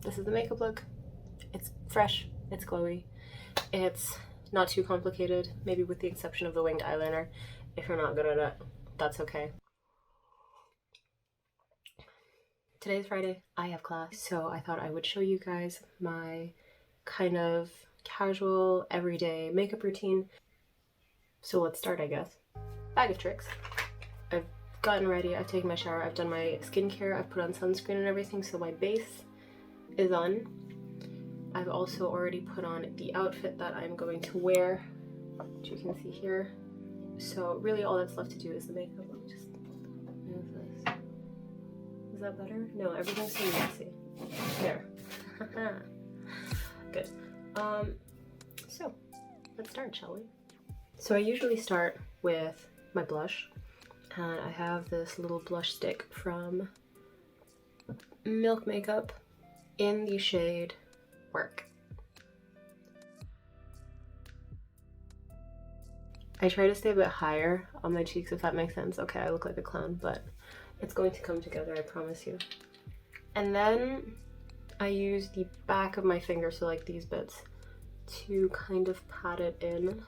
this is the makeup look. It's fresh, it's glowy, it's not too complicated, maybe with the exception of the winged eyeliner. If you're not good at it, that's okay. Today's Friday, I have class, so I thought I would show you guys my kind of casual, everyday makeup routine. So let's start, I guess. Bag of tricks. I've gotten ready, I've taken my shower, I've done my skincare, I've put on sunscreen and everything, so my base is on. I've also already put on the outfit that I'm going to wear, which you can see here. So really all that's left to do is the makeup. Let me just move this. Is that better? No, everything's so messy. There. Good. So let's start, shall we? So I usually start with my blush, and I have this little blush stick from Milk Makeup in the shade Werk. I try to stay a bit higher on my cheeks, if that makes sense. Okay, I look like a clown, but it's going to come together, I promise you. And then I use the back of my finger, so like these bits, to kind of pat it in.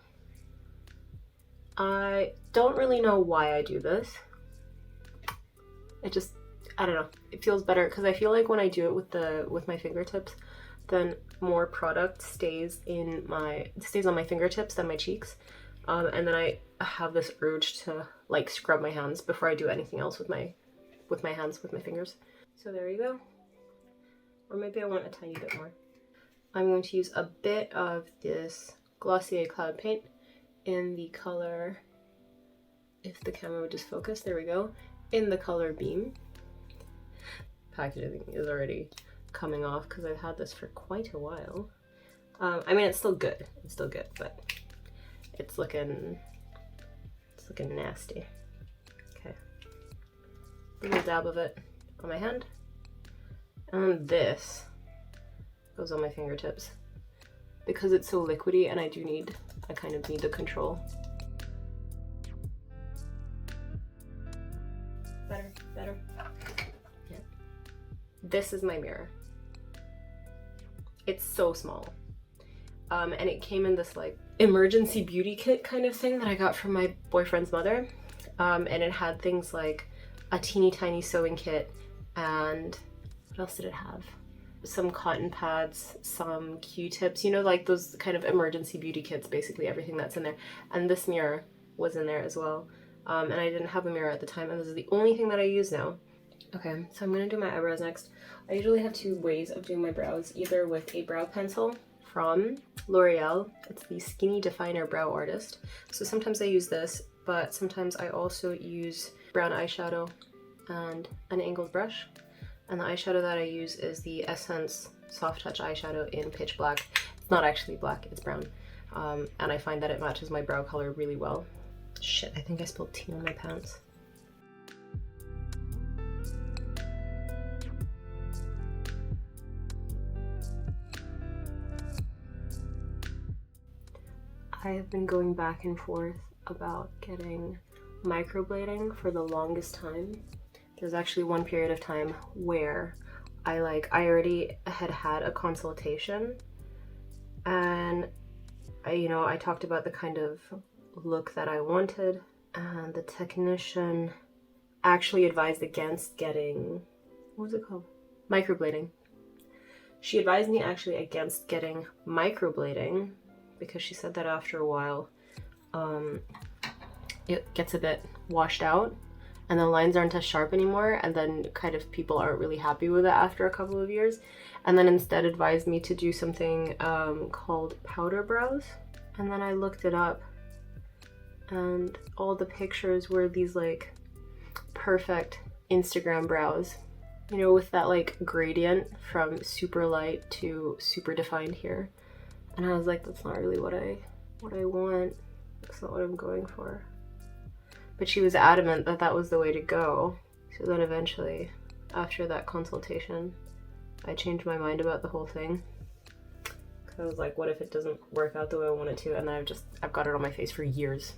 I don't really know why I do this. It just, I don't know, it feels better because I feel like when I do it with my fingertips, then more product stays on my fingertips than my cheeks. And then I have this urge to like scrub my hands before I do anything else with my hands, with my fingers. So there you go. Or maybe I want a tiny bit more. I'm going to use a bit of this Glossier Cloud Paint in the color, if the camera would just focus, there we go, in the color Beam. Packaging is already coming off because I've had this for quite a while. I mean, it's still good, but it's looking nasty. Okay, a little dab of it on my hand, and this goes on my fingertips because it's so liquidy, and I kind of need the control. Better. Yeah. This is my mirror. It's so small. And it came in this like emergency beauty kit kind of thing that I got from my boyfriend's mother. And it had things like a teeny tiny sewing kit, and what else did it have? Some cotton pads, some Q-tips, you know, like those kind of emergency beauty kits, basically everything that's in there. And this mirror was in there as well. And I didn't have a mirror at the time, and this is the only thing that I use now. Okay, so I'm gonna do my eyebrows next. I usually have two ways of doing my brows, either with a brow pencil from L'Oreal. It's the Skinny Definer Brow Artist. So sometimes I use this, but sometimes I also use brown eyeshadow and an angled brush. And the eyeshadow that I use is the Essence Soft Touch eyeshadow in Pitch Black. It's not actually black, it's brown. And I find that it matches my brow color really well. Shit, I think I spilled tea on my pants. I have been going back and forth about getting microblading for the longest time. There's actually one period of time where I already had a consultation, and I talked about the kind of look that I wanted, and the technician actually advised against getting, what was it called? Microblading. She advised me actually against getting microblading because she said that after a while it gets a bit washed out and the lines aren't as sharp anymore, and then kind of people aren't really happy with it after a couple of years, and then instead advised me to do something called powder brows. And then I looked it up, and all the pictures were these like perfect Instagram brows, you know, with that like gradient from super light to super defined here. And I was like, that's not really what I want. That's not what I'm going for. But she was adamant that that was the way to go. So then eventually, after that consultation, I changed my mind about the whole thing. Cause I was like, what if it doesn't work out the way I want it to? And then I've got it on my face for years.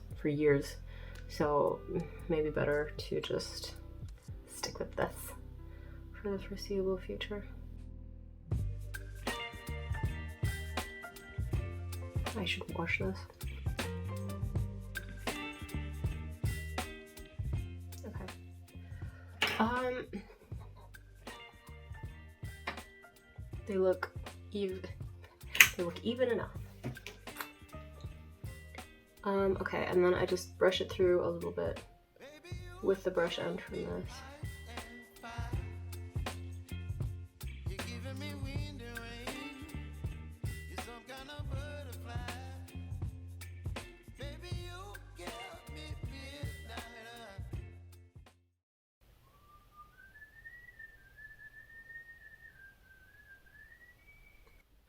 So maybe better to just stick with this for the foreseeable future. I should wash this. Okay. They look even enough. Okay, and then I just brush it through a little bit with the brush end from this.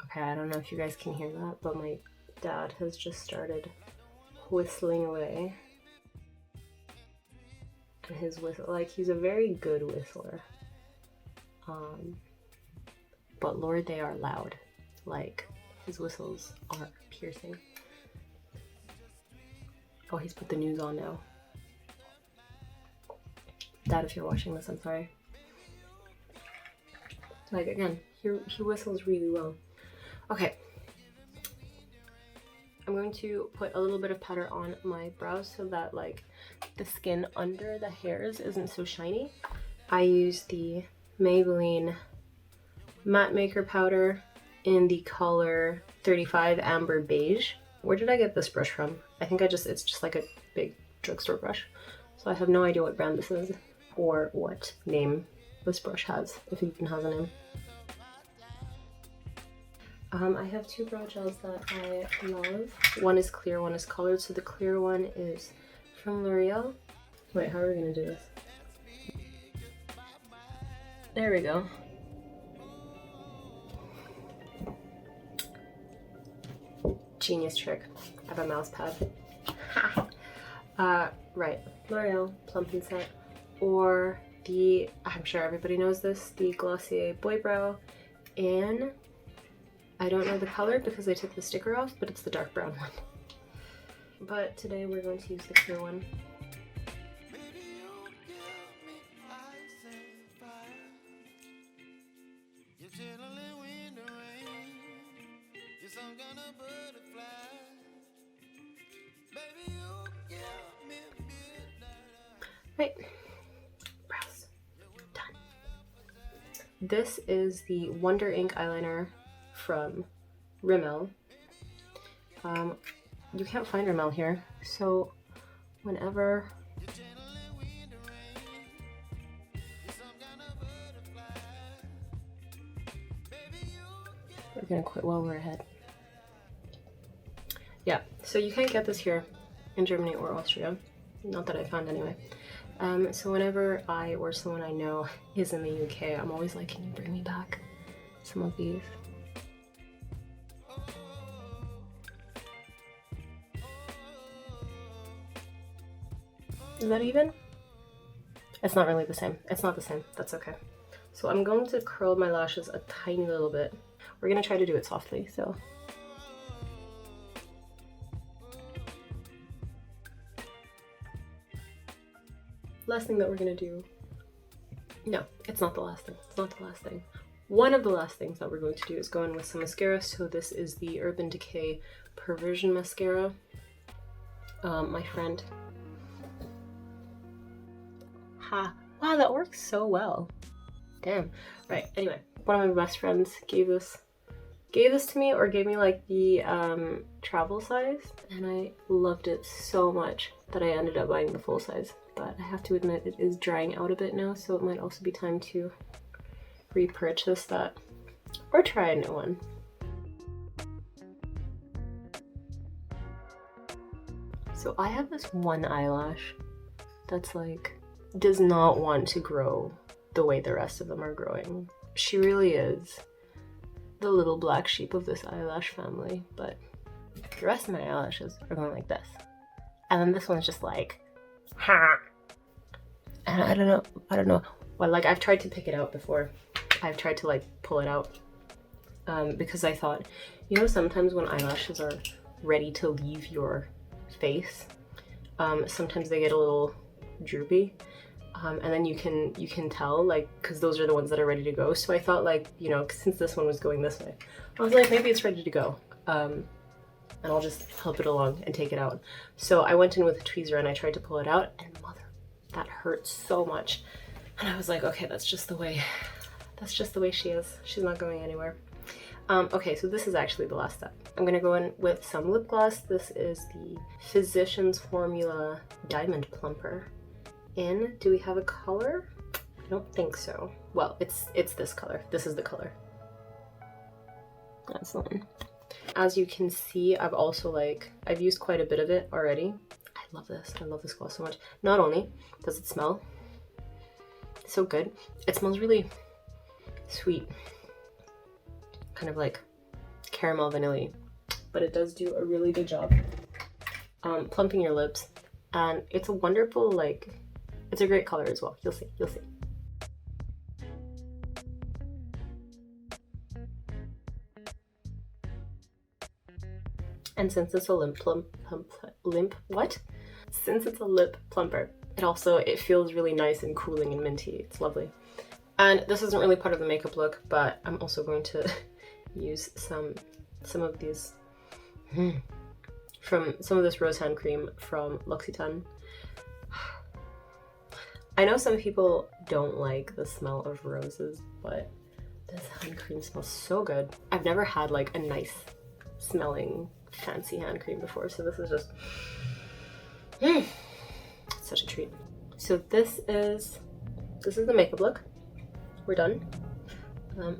Okay, I don't know if you guys can hear that, but my dad has just started whistling away. And his whistle, like, he's a very good whistler. But Lord, they are loud. Like, his whistles are piercing. Oh, he's put the news on now. Dad, if you're watching this, I'm sorry. Like, again, he whistles really well. Okay. I'm going to put a little bit of powder on my brows so that, like, the skin under the hairs isn't so shiny. I use the Maybelline Matte Maker Powder in the color 35 Amber Beige. Where did I get this brush from? I think it's just like a big drugstore brush. So I have no idea what brand this is or what name this brush has, if it even has a name. I have two brow gels that I love. One is clear, one is colored. So the clear one is from L'Oreal. Wait, how are we gonna do this? There we go. Genius trick. I have a mouse pad. Right. L'Oreal Plump and Set, or the, I'm sure everybody knows this, the Glossier Boy Brow in, I don't know the color because I took the sticker off, but it's the dark brown one. But today we're going to use the clear one. Right, brows done. This is the Wonder Ink eyeliner from Rimmel. You can't find Rimmel here, so whenever we're gonna quit while we're ahead. Yeah, so you can't get this here in Germany or Austria. Not that I found anyway. So whenever I or someone I know is in the UK, I'm always like, can you bring me back some of these? Is that even? It's not really the same. It's not the same. That's okay. So I'm going to curl my lashes a tiny little bit. We're gonna try to do it softly, so. Last thing that we're gonna do. No, it's not the last thing. It's not the last thing. One of the last things that we're going to do is go in with some mascara. So this is the Urban Decay Perversion mascara. My friend. Ha! Wow, that works so well. Damn. Right. Anyway, one of my best friends gave this to me, or gave me like the travel size, and I loved it so much that I ended up buying the full size. But I have to admit it is drying out a bit now, so it might also be time to repurchase that or try a new one. So I have this one eyelash that's like does not want to grow the way the rest of them are growing. She really is the little black sheep of this eyelash family, but the rest of my eyelashes are going like this. And then this one's just like, ha! And I don't know. Well, like, I've tried to pick it out before. I've tried to like pull it out because I thought, you know, sometimes when eyelashes are ready to leave your face, sometimes they get a little droopy. And then you can tell, like, because those are the ones that are ready to go. So I thought, like, you know, since this one was going this way, I was like, maybe it's ready to go. and I'll just help it along and take it out. So I went in with a tweezer and I tried to pull it out, and mother, that hurt so much. And I was like, okay, that's just the way she is. She's not going anywhere. Okay, so this is actually the last step. I'm gonna go in with some lip gloss. This is the Physicians Formula Diamond Plumper. Do we have a color? I don't think so. Well, it's this color. This is the color. That's the one. As you can see, I've used quite a bit of it already. I love this. I love this gloss so much. Not only does it smell so good, it smells really sweet. Kind of like caramel vanilla, but it does do a really good job plumping your lips, and it's a wonderful, like, it's a great color as well. You'll see, you'll see. And since it's a since it's a lip plumper, it feels really nice and cooling and minty. It's lovely. And this isn't really part of the makeup look, but I'm also going to use some of these from some of this rose hand cream from L'Occitane. I know some people don't like the smell of roses, but this hand cream smells so good. I've never had like a nice smelling fancy hand cream before, so this is just such a treat. So this is the makeup look. We're done.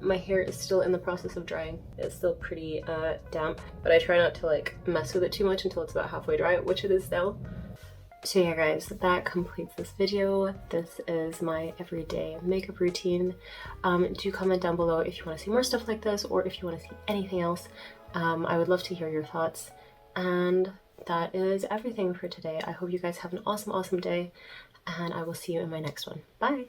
My hair is still in the process of drying. It's still pretty damp, but I try not to like mess with it too much until it's about halfway dry, which it is now. So yeah guys, that completes this video. This is my everyday makeup routine. Do comment down below if you want to see more stuff like this, or if you want to see anything else. I would love to hear your thoughts. And that is everything for today. I hope you guys have an awesome day, and I will see you in my next one. Bye!